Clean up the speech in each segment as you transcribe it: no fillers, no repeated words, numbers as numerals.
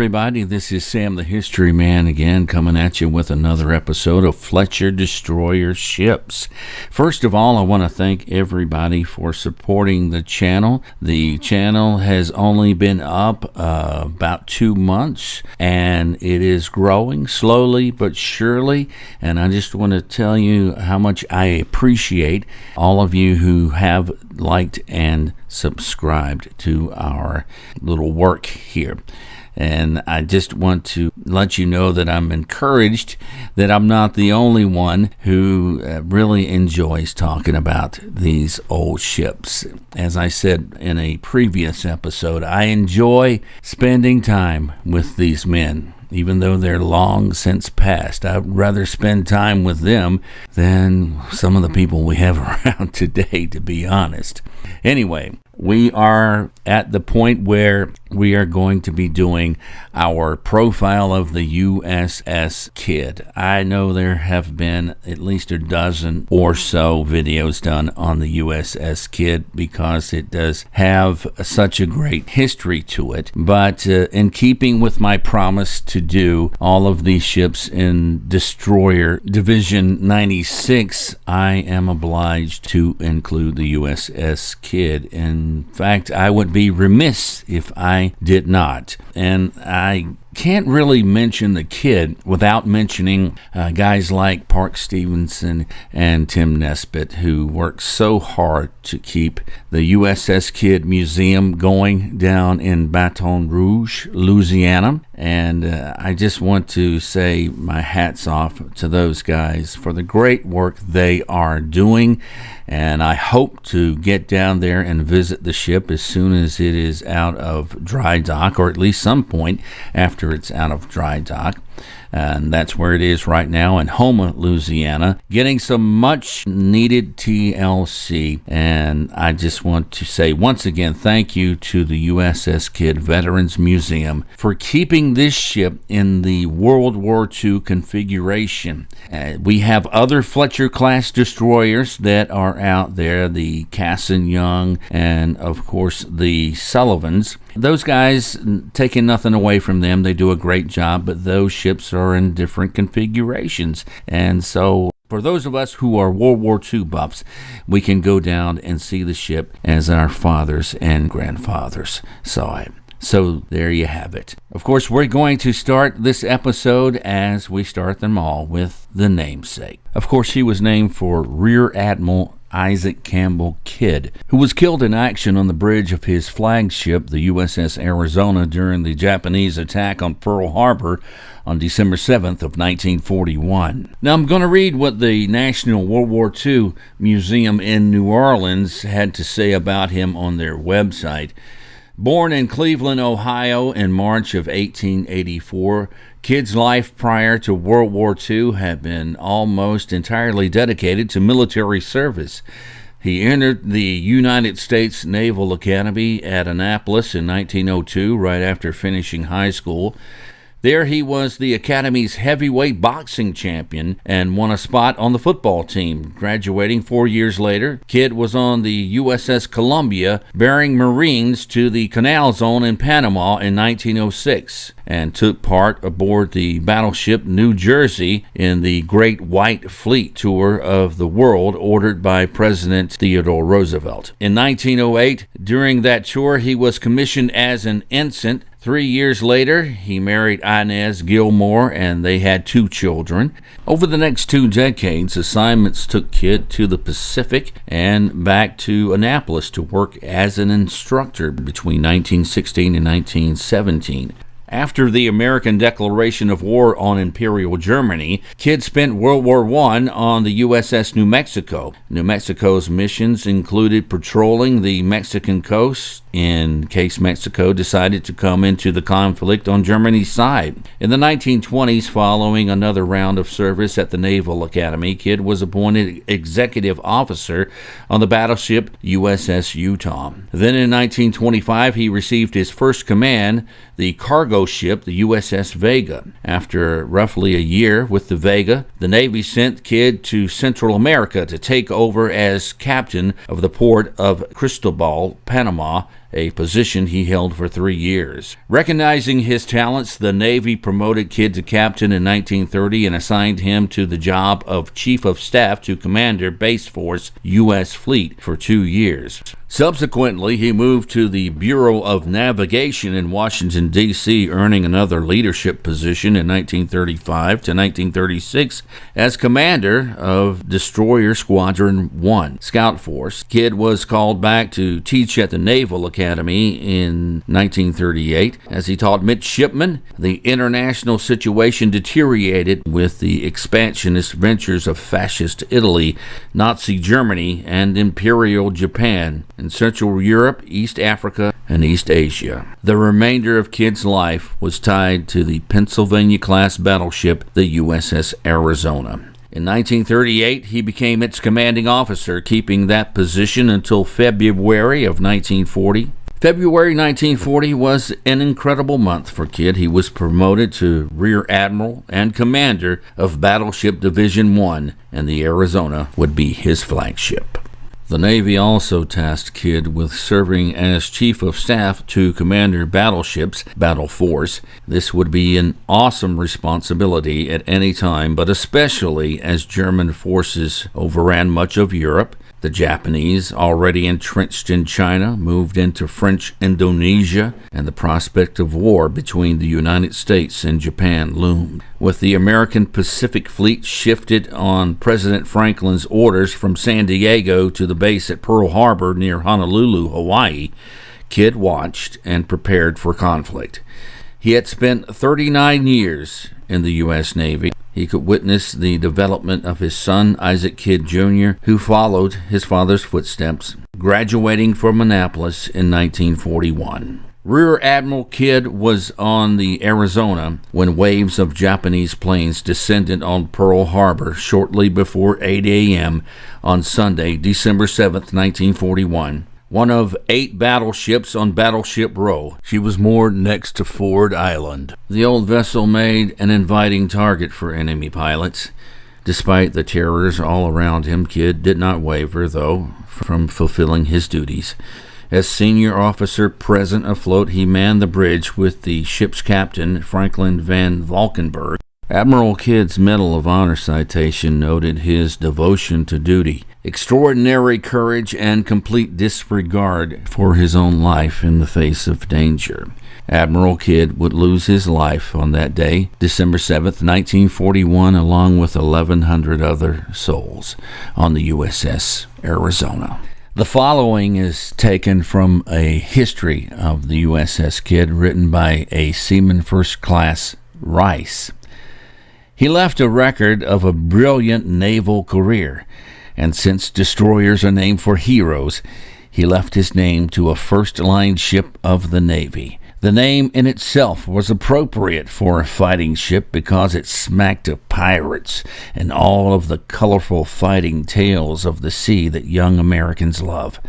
everybody. This is Sam the History Man again, coming at you with another episode of Fletcher Destroyer Ships. First of all, I want to thank everybody for supporting the channel. The channel has only been up about 2 months, and it is growing slowly but surely. And I just want to tell you how much I appreciate all of you who have liked and subscribed to our little work here. And I just want to let you know that I'm encouraged that I'm not the only one who really enjoys talking about these old ships. As I said in a previous episode, I enjoy spending time with these men. Even though they're long since passed, I'd rather spend time with them than some of the people we have around today, to be honest. Anyway, we are at the point where we are going to be doing our profile of the USS Kidd. I know there have been at least a dozen or so videos done on the USS Kidd because it does have such a great history to it. But in keeping with my promise to do all of these ships in Destroyer Division 96, I am obliged to include the USS Kidd. In fact, I would be remiss if I did not. And I can't really mention the Kidd without mentioning guys like Park Stevenson and Tim Nesbitt, who worked so hard to keep the USS Kidd Museum going down in Baton Rouge, Louisiana. And I just want to say my hat's off to those guys for the great work they are doing. And I hope to get down there and visit the ship as soon as it is out of dry dock, or at least some point after it's out of dry dock. And that's where it is right now in Houma, Louisiana, getting some much needed TLC. And I just want to say once again, thank you to the USS Kidd Veterans Museum for keeping this ship in the World War II configuration. We have other Fletcher Class Destroyers that are out there, the Cassin Young and of course the Sullivans. Those guys, taking nothing away from them, they do a great job, but those ships are in different configurations. And so for those of us who are World War II buffs, we can go down and see the ship as our fathers and grandfathers saw it. So there you have it. Of course, we're going to start this episode as we start them all with the namesake. Of course, he was named for Rear Admiral Isaac Campbell Kidd, who was killed in action on the bridge of his flagship, the USS Arizona, during the Japanese attack on Pearl Harbor on December 7th of 1941. Now I'm going to read what the National World War II Museum in New Orleans had to say about him on their website. Born in Cleveland, Ohio in March of 1884, Kidd's life prior to World War II had been almost entirely dedicated to military service. He entered the United States Naval Academy at Annapolis in 1902, right after finishing high school. There he was the Academy's heavyweight boxing champion and won a spot on the football team. Graduating 4 years later, Kidd was on the USS Columbia, bearing Marines to the Canal Zone in Panama in 1906, and took part aboard the battleship New Jersey in the Great White Fleet Tour of the World ordered by President Theodore Roosevelt. In 1908, during that tour, he was commissioned as an ensign. 3 years later, he married Inez Gilmore, and they had 2 children. Over the next 2 decades, assignments took Kidd to the Pacific and back to Annapolis to work as an instructor between 1916 and 1917. After the American declaration of war on Imperial Germany, Kidd spent World War I on the USS New Mexico. New Mexico's missions included patrolling the Mexican coast in case Mexico decided to come into the conflict on Germany's side. In the 1920s, following another round of service at the Naval Academy, Kidd was appointed executive officer on the battleship USS Utah. Then in 1925, he received his first command, the cargo ship, the USS Vega. After roughly a year with the Vega, the Navy sent Kidd to Central America to take over as captain of the port of Cristobal, Panama, a position he held for 3 years. Recognizing his talents, the Navy promoted Kidd to captain in 1930 and assigned him to the job of Chief of Staff to Commander Base Force U.S. Fleet for 2 years. Subsequently, he moved to the Bureau of Navigation in Washington, D.C., earning another leadership position in 1935 to 1936 as commander of Destroyer Squadron 1 Scout Force. Kidd was called back to teach at the Naval Academy in 1938. As he taught midshipmen, the international situation deteriorated with the expansionist ventures of fascist Italy, Nazi Germany, and Imperial Japan in Central Europe, East Africa, and East Asia. The remainder of Kidd's life was tied to the Pennsylvania-class battleship, the USS Arizona. In 1938, he became its commanding officer, keeping that position until February of 1940. February 1940 was an incredible month for Kidd. He was promoted to Rear Admiral and Commander of Battleship Division 1, and the Arizona would be his flagship. The Navy also tasked Kidd with serving as Chief of Staff to Commander Battleships, Battle Force. This would be an awesome responsibility at any time, but especially as German forces overran much of Europe. The Japanese, already entrenched in China, moved into French Indonesia, and the prospect of war between the United States and Japan loomed. With the American Pacific Fleet shifted on President Franklin's orders from San Diego to the base at Pearl Harbor near Honolulu, Hawaii, Kidd watched and prepared for conflict. He had spent 39 years in the U.S. Navy. He could witness the development of his son, Isaac Kidd Jr., who followed his father's footsteps, graduating from Annapolis in 1941. Rear Admiral Kidd was on the Arizona when waves of Japanese planes descended on Pearl Harbor shortly before 8 a.m. on Sunday, December 7, 1941. One of 8 battleships on Battleship Row. She was moored next to Ford Island. The old vessel made an inviting target for enemy pilots. Despite the terrors all around him, Kidd did not waver, though, from fulfilling his duties. As senior officer present afloat, he manned the bridge with the ship's captain, Franklin Van Valkenburg. Admiral Kidd's Medal of Honor citation noted his devotion to duty, extraordinary courage, and complete disregard for his own life in the face of danger. Admiral Kidd would lose his life on that day, December 7, 1941, along with 1,100 other souls on the USS Arizona. The following is taken from a history of the USS Kidd written by a Seaman First Class Rice. He left a record of a brilliant naval career, and since destroyers are named for heroes, he left his name to a first-line ship of the Navy. The name in itself was appropriate for a fighting ship because it smacked of pirates and all of the colorful fighting tales of the sea that young Americans love.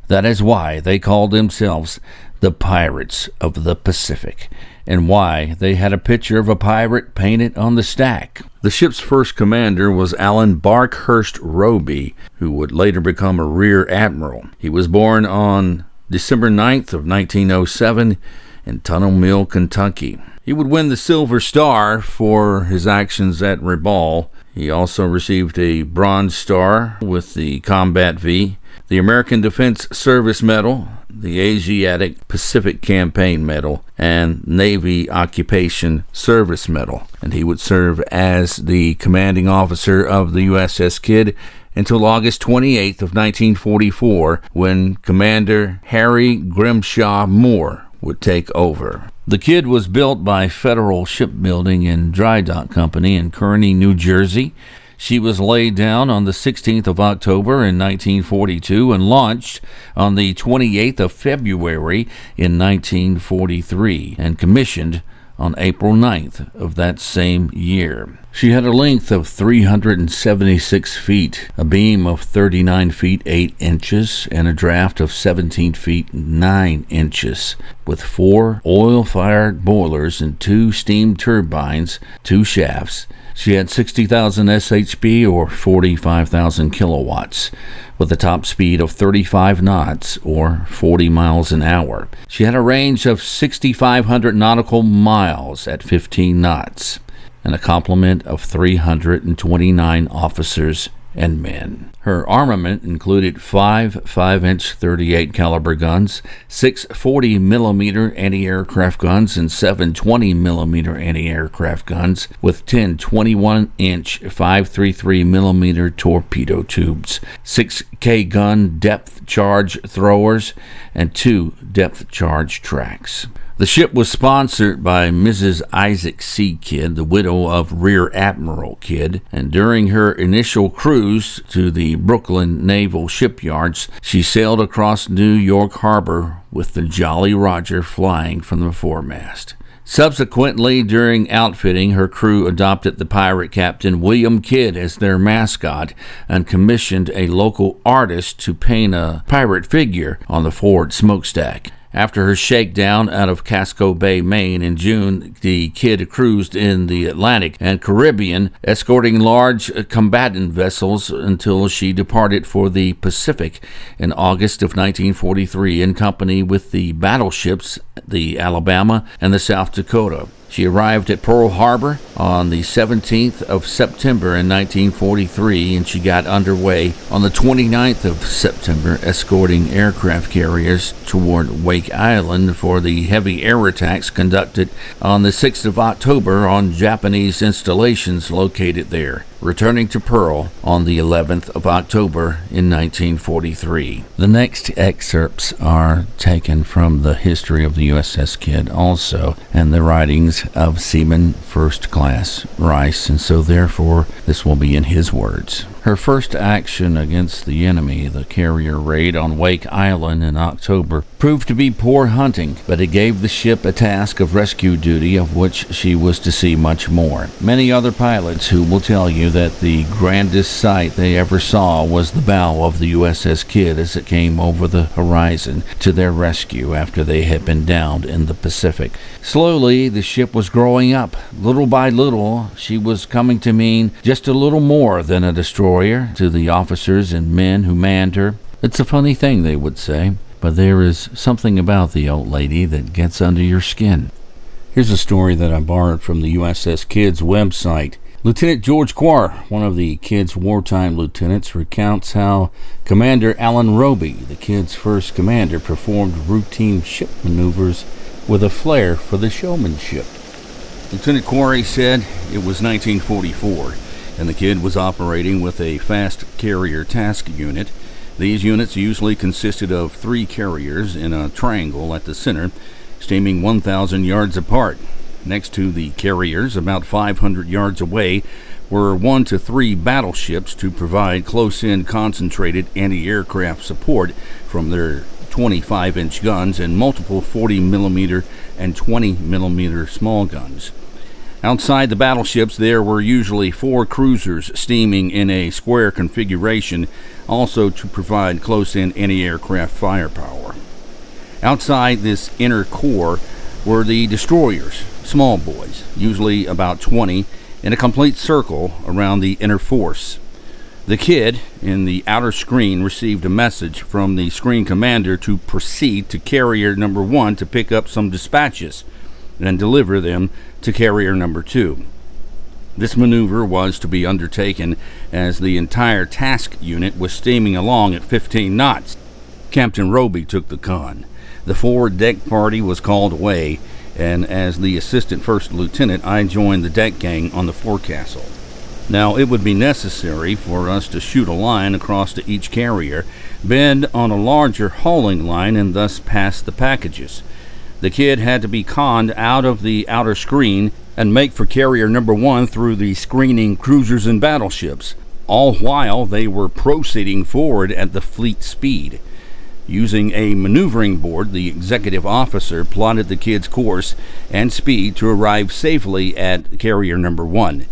That is why they called themselves the Pirates of the Pacific, and why they had a picture of a pirate painted on the stack. The ship's first commander was Alan Barkhurst Roby, who would later become a rear admiral. He was born on December 9th of 1907 in Tunnel Mill, Kentucky. He would win the Silver Star for his actions at Rabaul. He also received a Bronze Star with the Combat V, the American Defense Service Medal, the Asiatic Pacific Campaign Medal, and Navy Occupation Service Medal. And he would serve as the commanding officer of the USS Kidd until August 28th of 1944, when Commander Harry Grimshaw Moore would take over. The Kidd was built by Federal Shipbuilding and Dry Dock Company in Kearney, New Jersey. She was laid down on the 16th of October in 1942 and launched on the 28th of February in 1943 and commissioned on April 9th of that same year. She had a length of 376 feet, a beam of 39 feet 8 inches, and a draft of 17 feet 9 inches, with 4 oil-fired boilers and 2 steam turbines, 2 shafts. She had 60,000 SHP, or 45,000 kilowatts, with a top speed of 35 knots, or 40 miles an hour. She had a range of 6,500 nautical miles at 15 knots, and a complement of 329 officers and men. Her armament included 5 5-inch 38 caliber guns, 6 40mm anti-aircraft guns, and 7 20mm anti-aircraft guns, with 10 21-inch 533mm torpedo tubes, 6 K-gun depth charge throwers, and 2 depth charge tracks. The ship was sponsored by Mrs. Isaac C. Kidd, the widow of Rear Admiral Kidd, and during her initial cruise to the Brooklyn Naval Shipyards, she sailed across New York Harbor with the Jolly Roger flying from the foremast. Subsequently, during outfitting, her crew adopted the pirate captain William Kidd as their mascot and commissioned a local artist to paint a pirate figure on the forward smokestack. After her shakedown out of Casco Bay, Maine in June, the Kidd cruised in the Atlantic and Caribbean, escorting large combatant vessels until she departed for the Pacific in August of 1943 in company with the battleships the Alabama and the South Dakota. She arrived at Pearl Harbor on the 17th of September in 1943, and she got underway on the 29th of September, escorting aircraft carriers toward Wake Island for the heavy air attacks conducted on the 6th of October on Japanese installations located there, returning to Pearl on the 11th of October in 1943. The next excerpts are taken from the history of the USS Kidd also, and the writings of Seaman First Class Rice, and so therefore this will be in his words. Her first action against the enemy, the carrier raid on Wake Island in October, proved to be poor hunting, but it gave the ship a task of rescue duty of which she was to see much more. Many other pilots who will tell you that the grandest sight they ever saw was the bow of the USS Kidd as it came over the horizon to their rescue after they had been downed in the Pacific. Slowly, the ship was growing up. Little by little, she was coming to mean just a little more than a destroyer to the officers and men who manned her. It's a funny thing, they would say, but there is something about the old lady that gets under your skin. Here's a story that I borrowed from the USS Kidd's website. Lieutenant George Quar, one of the Kidd's wartime lieutenants, recounts how Commander Alan Roby, the Kidd's first commander, performed routine ship maneuvers with a flair for the showmanship. Lieutenant Quarry said it was 1944, and the Kidd was operating with a fast carrier task unit. These units usually consisted of 3 carriers in a triangle at the center, steaming 1,000 yards apart. Next to the carriers, about 500 yards away, were 1 to 3 battleships to provide close-in concentrated anti-aircraft support from their 25-inch guns and multiple 40mm and 20mm small guns. Outside the battleships, there were usually 4 cruisers steaming in a square configuration, also to provide close-in anti-aircraft firepower. Outside this inner core were the destroyers, small boys, usually about 20, in a complete circle around the inner force. The Kidd, in the outer screen, received a message from the screen commander to proceed to carrier number 1 to pick up some dispatches and deliver them to carrier number 2. This maneuver was to be undertaken as the entire task unit was steaming along at 15 knots. Captain Roby took the con. The forward deck party was called away, and as the assistant first lieutenant, I joined the deck gang on the forecastle. Now, it would be necessary for us to shoot a line across to each carrier, bend on a larger hauling line, and thus pass the packages. The Kidd had to be conned out of the outer screen and make for carrier number 1 through the screening cruisers and battleships, all while they were proceeding forward at the fleet speed. Using a maneuvering board, the executive officer plotted the Kidd's course and speed to arrive safely at carrier number 1.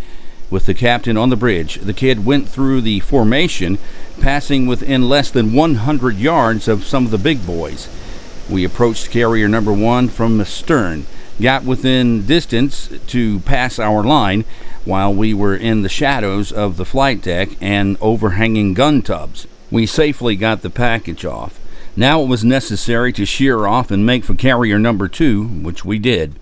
With the captain on the bridge, the kid went through the formation, passing within less than 100 yards of some of the big boys. We approached carrier number 1 from the stern, got within distance to pass our line while we were in the shadows of the flight deck and overhanging gun tubs. We safely got the package off. Now it was necessary to sheer off and make for carrier number 2, which we did.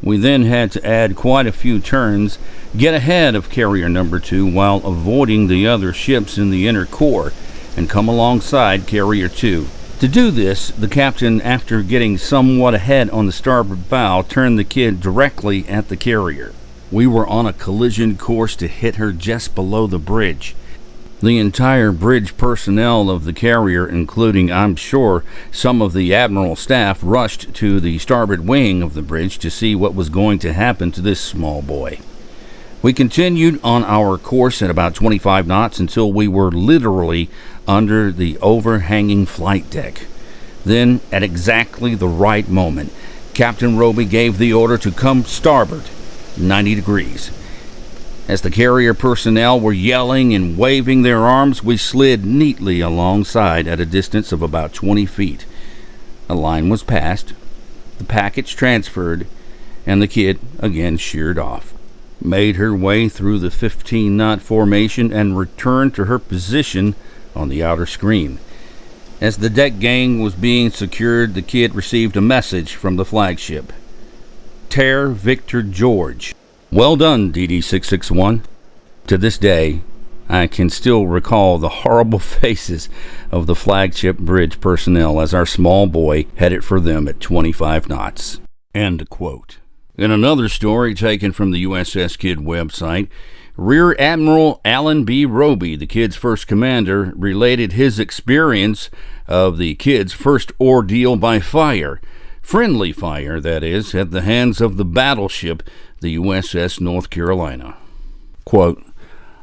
We then had to add quite a few turns, get ahead of carrier number 2 while avoiding the other ships in the inner core, and come alongside carrier 2. To do this, the captain, after getting somewhat ahead on the starboard bow, turned the kid directly at the carrier. We were on a collision course to hit her just below the bridge. The entire bridge personnel of the carrier, including, I'm sure, some of the admiral staff, rushed to the starboard wing of the bridge to see what was going to happen to this small boy. We continued on our course at about 25 knots until we were literally under the overhanging flight deck. Then, at exactly the right moment, Captain Roby gave the order to come starboard, 90 degrees. As the carrier personnel were yelling and waving their arms, we slid neatly alongside at a distance of about 20 feet. A line was passed, the package transferred, and the kid again sheered off, made her way through the 15-knot formation, and returned to her position on the outer screen. As the deck gang was being secured, the kid received a message from the flagship. Tear Victor George. Well done, DD-661. To this day, I can still recall the horrible faces of the flagship bridge personnel as our small boy headed for them at 25 knots. End quote. In another story taken from the USS Kid website, Rear Admiral Alan B. Roby, the kid's first commander, related his experience of the kid's first ordeal by fire. Friendly fire, that is, at the hands of the battleship, the USS North Carolina. Quote,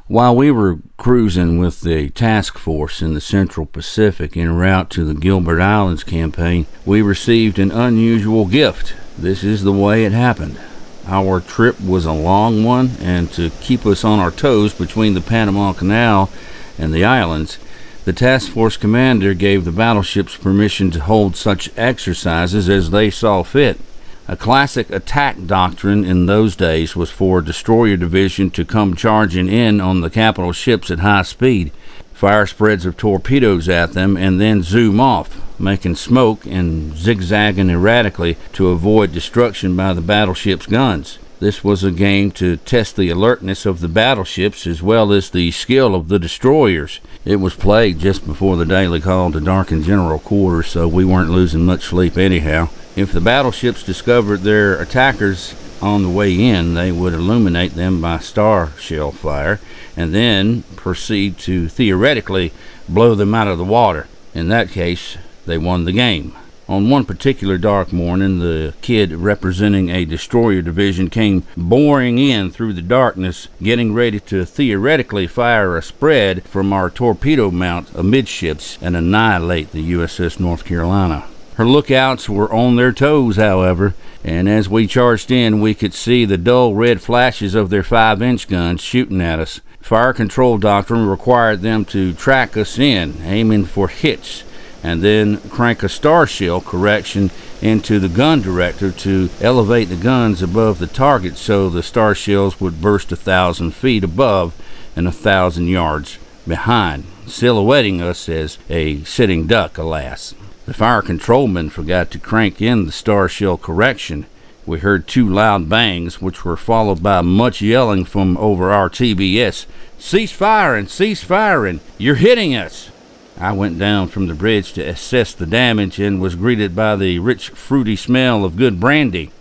while we were cruising with the task force in the Central Pacific en route to the Gilbert Islands campaign, we received an unusual gift. This is the way it happened. Our trip was a long one, and to keep us on our toes between the Panama Canal and the islands, the task force commander gave the battleships permission to hold such exercises as they saw fit. A classic attack doctrine in those days was for a destroyer division to come charging in on the capital ships at high speed, fire spreads of torpedoes at them, and then zoom off, making smoke and zigzagging erratically to avoid destruction by the battleship's guns. This was a game to test the alertness of the battleships as well as the skill of the destroyers. It was played just before the daily call to darken general quarters, so we weren't losing much sleep anyhow. If the battleships discovered their attackers on the way in, they would illuminate them by star shell fire and then proceed to theoretically blow them out of the water. In that case, they won the game. On one particular dark morning, the kid representing a destroyer division came boring in through the darkness, getting ready to theoretically fire a spread from our torpedo mount amidships and annihilate the USS North Carolina. Her lookouts were on their toes, however, and as we charged in, we could see the dull red flashes of their 5-inch guns shooting at us. Fire control doctrine required them to track us in, aiming for hits, and then crank a star shell correction into the gun director to elevate the guns above the target so the star shells would burst 1,000 feet above and 1,000 yards behind, silhouetting us as a sitting duck, alas. The fire controlman forgot to crank in the star shell correction. We heard 2 loud bangs, which were followed by much yelling from over our TBS. Cease firing! Cease firing! You're hitting us! I went down from the bridge to assess the damage and was greeted by the rich, fruity smell of good brandy.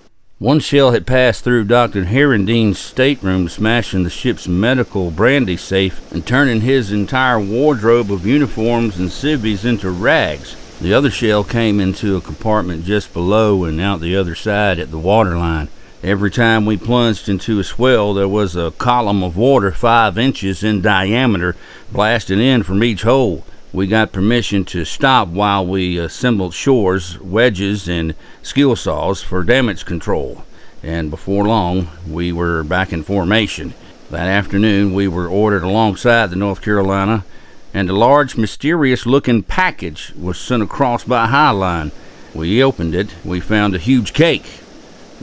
One shell had passed through Dr. Herrendine's stateroom, smashing the ship's medical brandy safe and turning his entire wardrobe of uniforms and civvies into rags. The other shell came into a compartment just below and out the other side at the waterline. Every time we plunged into a swell, there was a column of water 5 inches in diameter blasting in from each hole. We got permission to stop while we assembled shores, wedges, and skill saws for damage control, and before long, we were back in formation. That afternoon, we were ordered alongside the North Carolina, and a large, mysterious-looking package was sent across by Highline. We opened it. We found a huge cake,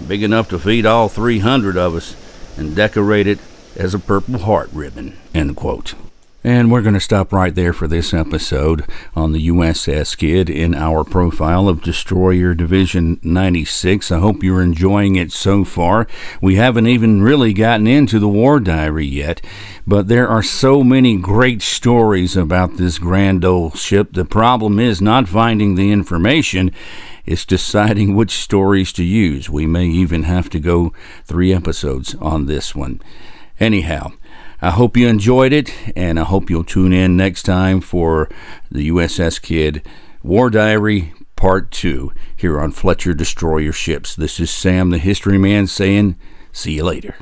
big enough to feed all 300 of us, and decorated as a Purple Heart ribbon. End quote. And we're going to stop right there for this episode on the USS Kidd in our profile of Destroyer Division 96. I hope you're enjoying it so far. We haven't even really gotten into the war diary yet, but there are so many great stories about this grand old ship. The problem is not finding the information. It's deciding which stories to use. We may even have to go 3 episodes on this one. Anyhow, I hope you enjoyed it, and I hope you'll tune in next time for the USS Kidd War Diary Part 2 here on Fletcher Destroyer Ships. This is Sam the History Man saying, see you later.